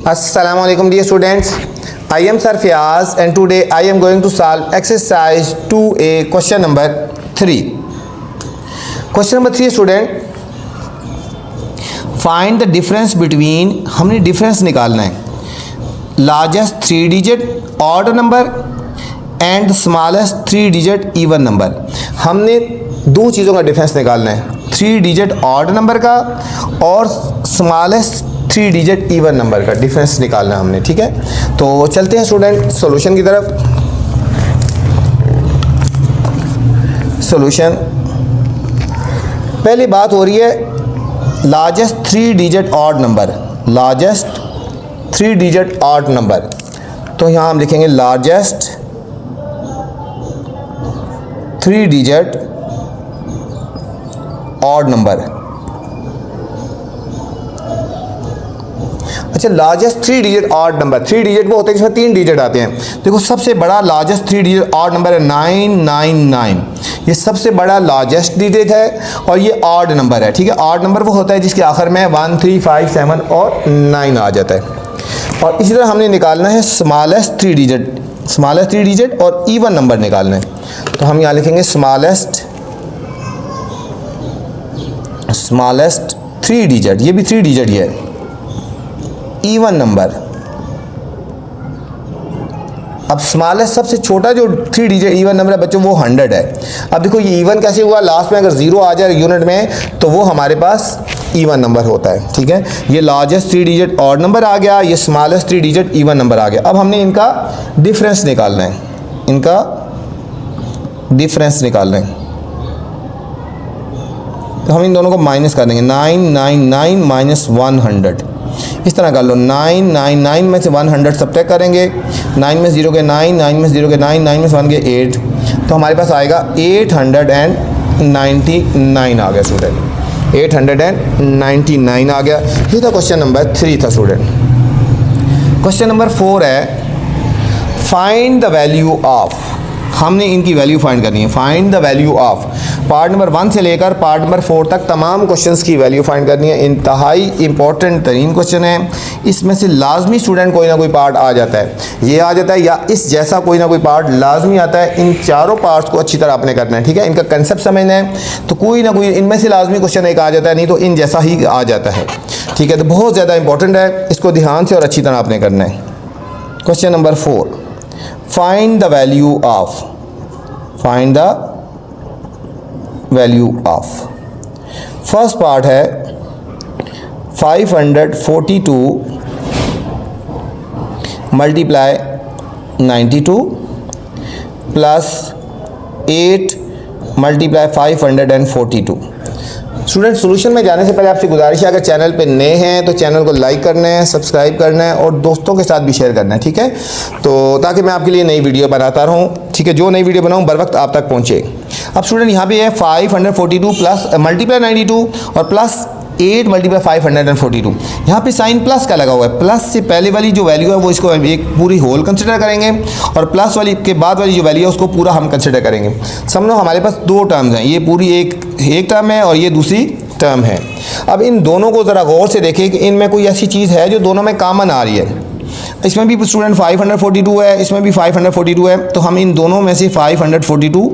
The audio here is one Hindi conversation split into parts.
Assalamualaikum dear students. I am Sir Fiaz and today I am going to solve exercise 2A question number 3. Question number 3 student. Find the difference between, हमने difference निकालना है largest 3 digit odd number and smallest 3 digit even number. हमने दो चीज़ों का डिफरेंस निकालना है, 3 डिजिट ऑड नंबर का और स्मॉलेस्ट 3 डिजिट इवन नंबर का डिफरेंस निकालना है हमने। ठीक है, तो चलते हैं स्टूडेंट सॉल्यूशन की तरफ। सॉल्यूशन, पहली बात हो रही है largest 3 digit odd number, largest 3 digit odd number. तो यहाँ हम लिखेंगे लार्जेस्ट 3 डिजिट ऑड नंबर। अच्छा, largest 3 digit odd number, 3 digit वो होते हैं जिसमें 3 डिजिट आते हैं। देखो सबसे बड़ा लार्जेस्ट 3 डिजिट ऑड नंबर है 999, ये सबसे बड़ा लार्जेस्ट डिजिट है और ये ऑड नंबर है। ठीक है, ऑड नंबर वो होता है जिसके आखिर में 1 3 5 7 और 9 आ जाता है। और इसी तरह हमने निकालना है स्मॉलेस्ट 3 डिजिट, स्मॉलेस्ट 3 डिजिट और इवन नंबर निकालना है। तो हम यहाँ लिखेंगे स्मॉलेस्ट 3 डिजिट, ये भी 3 डिजिट ही है, इवन नंबर। अब स्मॉलेस्ट सबसे छोटा जो 3 डिजिट इवन नंबर है बच्चों वो 100 है। अब देखो ये इवन कैसे हुआ, लास्ट में अगर 0 आ जाए यूनिट में तो वो हमारे पास इवन नंबर होता है। ठीक है, ये लार्जेस्ट 3 डिजिट ऑड नंबर आ गया, ये स्मॉलेस्ट 3 डिजिट इवन नंबर आ गया। अब हमने इनका डिफरेंस निकालना है, इनका डिफरेंस निकालना है। तो हम इन दोनों को माइनस कर देंगे, 999 माइनस 100, इस तरह कर लो। 999 में से 100 सब्ट्रैक्ट करेंगे, 9 में 0 के 9, 9 में 0 के 9, 9 में 1 के 8, तो हमारे पास आएगा 899 आ गया स्टूडेंट, 899 आ गया। ये था क्वेश्चन नंबर 3 था स्टूडेंट। क्वेश्चन नंबर 4 है फाइंड द वैल्यू ऑफ, हमने इनकी वैल्यू फाइंड करनी है। Find the value of, part number 1 से लेकर पार्ट नंबर 4 तक तमाम क्वेश्चंस की वैल्यू फाइंड करनी है। इंतहाई इंपॉर्टेंट तरीन क्वेश्चन है, इसमें से लाजमी स्टूडेंट कोई ना कोई पार्ट आ जाता है, ये आ जाता है या इस जैसा कोई ना कोई पार्ट लाजमी आता है। इन चारों पार्ट्स को अच्छी तरह आपने करना है। ठीक है, इनका कंसेप्ट समझना है, तो कोई ना कोई इनमें से लाजमी क्वेश्चन एक आ जाता है, नहीं तो इन जैसा ही आ जाता है। ठीक है, तो बहुत ज़्यादा इंपॉर्टेंट है, इसको ध्यान से और अच्छी तरह आपने करना है। Question number 4, find the value of, find the value of. First part है 542 multiply 92 plus 8 multiply 542। Student solution में जाने से पहले आपसे गुजारिश है, अगर चैनल पे नए हैं तो चैनल को लाइक करना है, सब्सक्राइब करना है और दोस्तों के साथ भी शेयर करना है। ठीक है, तो ताकि मैं आपके लिए नई वीडियो बनाता रहूँ। ठीक है, जो नई वीडियो बनाऊँ बर वक्त आप तक पहुँचे। अब स्टूडेंट यहाँ पे है 542 प्लस मल्टीप्लाई 92 और प्लस 8 मल्टीप्लाई 542। यहाँ पे साइन प्लस का लगा हुआ है, प्लस से पहले वाली जो वैल्यू है वो इसको एक पूरी होल कंसिडर करेंगे और प्लस वाली के बाद वाली जो वैल्यू है उसको पूरा हम कंसिडर करेंगे। समझो हमारे पास दो टर्म्स हैं, ये पूरी एक टर्म है और ये दूसरी टर्म है। अब इन दोनों को ज़रा गौर से देखें कि इनमें कोई ऐसी चीज़ है जो दोनों में कॉमन आ रही है। इसमें भी स्टूडेंट 542 है, इसमें भी 542 है, तो हम इन दोनों में से 542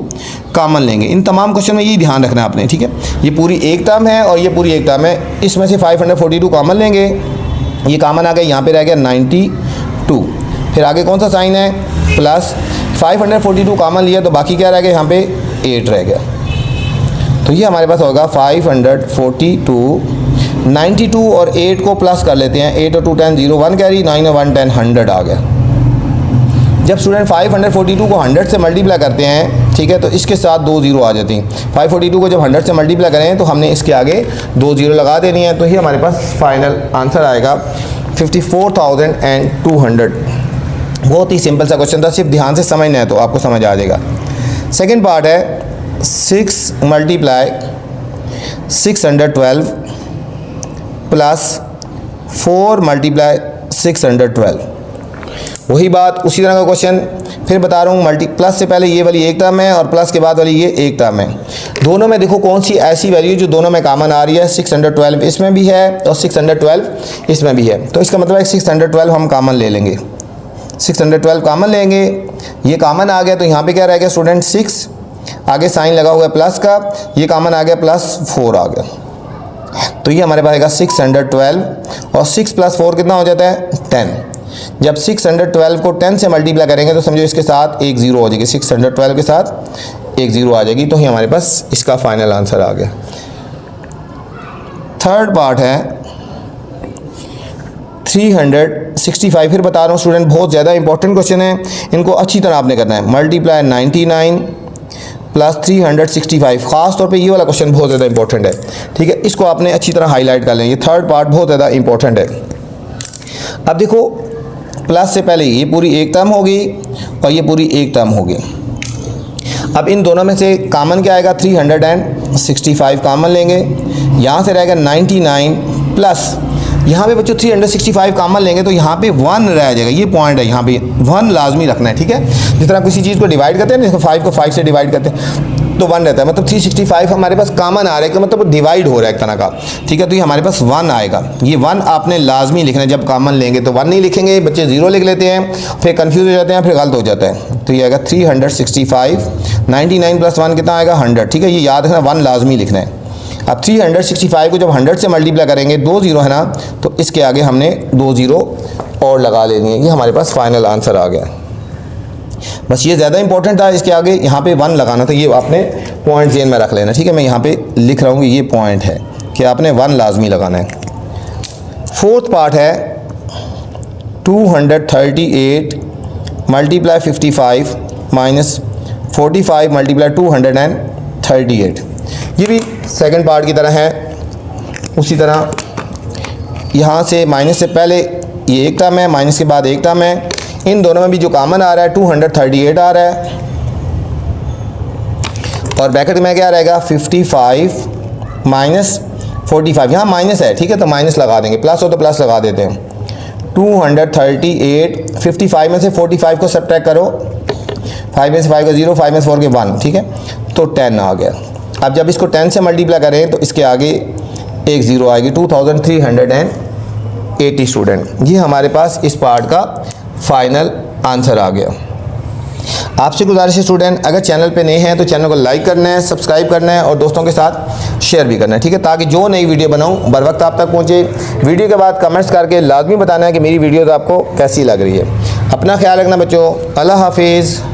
कॉमन लेंगे। इन तमाम क्वेश्चन में यही ध्यान रखना है आपने। ठीक है, ये पूरी एक टर्म है और ये पूरी एक टर्म है, इसमें से 542 कॉमन लेंगे। ये कॉमन आ गया, यहाँ पे रह गया 92, फिर आगे कौन सा साइन है प्लस, 542 कॉमन लिया तो बाकी क्या रह गया, यहाँ पे 8 रह गया। तो ये हमारे पास होगा 542, 92 और 8 को प्लस कर लेते हैं, 8 और 2 10 0 1 कैरी, 9 और 1 10 100 आ गया। जब स्टूडेंट 542 को 100 से मल्टीप्लाई करते हैं, ठीक है, तो इसके साथ 2 0 आ जाती हैं। 542 को जब 100 से मल्टीप्लाई करें तो हमने इसके आगे 2 0 लगा देनी है। तो ये हमारे पास फाइनल आंसर आएगा 54,200। बहुत ही सिंपल सा क्वेश्चन था, सिर्फ ध्यान से समझना है तो आपको समझ आ जाएगा। सेकेंड पार्ट है 6 मल्टीप्लाई 612 प्लस 4 मल्टीप्लाई 612। वही बात, उसी तरह का क्वेश्चन फिर बता रहा हूँ प्लस से पहले ये वाली एक टर्म है और प्लस के बाद वाली ये एक टर्म है। दोनों में देखो कौन सी ऐसी वैल्यू जो दोनों में कॉमन आ रही है, 612 इसमें भी है और 612 इसमें भी है। तो इसका मतलब है 612 हम कॉमन ले लेंगे, 612 कॉमन लेंगे, ये कॉमन आ गया तो यहाँ पे क्या रह गया स्टूडेंट 6, आगे साइन लगा हुआ है प्लस का, ये कॉमन आ गया +4 आ गया। तो ये हमारे पास आएगा 612 और 6 + 4 कितना हो जाता है 10। जब 612 को 10 से मल्टीप्लाई करेंगे तो समझो इसके साथ एक ज़ीरो हो जाएगी, 612 के साथ एक ज़ीरो आ जाएगी। तो ये हमारे पास इसका फाइनल आंसर आ गया। थर्ड पार्ट है 365। फिर बता रहा हूँ स्टूडेंट, बहुत ज़्यादा इंपॉर्टेंट क्वेश्चन है, इनको अच्छी तरह आपने करना है। मल्टीप्लाई 99 + 365, ख़ास तौर पे ये वाला क्वेश्चन बहुत ज़्यादा इंपॉर्टेंट है, ठीक है, इसको आपने अच्छी तरह हाईलाइट कर लें। ये थर्ड पार्ट बहुत ज़्यादा इंपॉर्टेंट है। अब देखो प्लस से पहले ये पूरी एक टर्म होगी और ये पूरी एक टर्म होगी। अब इन दोनों में से कॉमन क्या आएगा, 365 कॉमन लेंगे, यहाँ से रहेगा 99 प्लस यहाँ पे बच्चों 365 कॉमन लेंगे तो यहाँ पे 1 रह जाएगा। ये पॉइंट है, यहाँ पे 1 लाजमी रखना है, ठीक है। जिस तरह किसी चीज़ को डिवाइड करते हैं ना, 5 को 5 से डिवाइड करते हैं तो 1 रहता है, मतलब 365 हमारे पास कॉमन आ रहा है, मतलब डिवाइड हो रहा है एक तरह का, ठीक है। तो ये हमारे पास 1 आएगा, ये 1 आपने लाजमी लिखना है। जब कॉमन लेंगे तो 1 नहीं लिखेंगे, बच्चे 0 लिख लेते हैं, फिर कन्फ्यूज हो जाते हैं, फिर गलत हो जाता है। तो ये आएगा 365, 99 + 1 कितना आएगा 100, ठीक है। ये याद रखना 1 लाजमी लिखना है। अब 365 को जब 100 से मल्टीप्लाई करेंगे, 2 ज़ीरो है ना, तो इसके आगे हमने 2 ज़ीरो और लगा लेनी है। ये हमारे पास फाइनल आंसर आ गया। बस ये ज़्यादा इंपॉर्टेंट था, इसके आगे यहाँ पे 1 लगाना था, ये आपने पॉइंट जेन में रख लेना, ठीक है। मैं यहाँ पे लिख रहा हूँ ये पॉइंट है कि आपने 1 लाजमी लगाना है। फोर्थ पार्ट है 238 × 55 - 45 × 238। ये भी सेकंड पार्ट की तरह है। उसी तरह यहाँ से माइनस से पहले ये एक टर्म है, माइनस के बाद एक टर्म है, इन दोनों में भी जो कॉमन आ रहा है 238 आ रहा है और ब्रैकेट में क्या रहेगा 55 - 45। यहाँ माइनस है, ठीक है, तो माइनस लगा देंगे, प्लस हो तो प्लस लगा देते हैं। 238, 55 में से 45 को सब्ट्रैक्ट करो, 5 में से 5 का 0, 5 में से 4 के 1, ठीक है, तो 10 आ गया। अब जब इसको 10 से मल्टीप्लाई करें तो इसके आगे एक ज़ीरो आएगी, 2380 स्टूडेंट। ये हमारे पास इस पार्ट का फाइनल आंसर आ गया। आपसे गुजारिश है स्टूडेंट, अगर चैनल पे नए हैं तो चैनल को लाइक करना है, सब्सक्राइब करना है और दोस्तों के साथ शेयर भी करना है, ठीक है, ताकि जो नई वीडियो बनाऊं बर वक्त आप तक पहुंचे। वीडियो के बाद कमेंट्स करके लाजमी बताना है कि मेरी वीडियोज़ आपको कैसी लग रही है। अपना ख्याल रखना बच्चों, अल्लाह हाफिज़।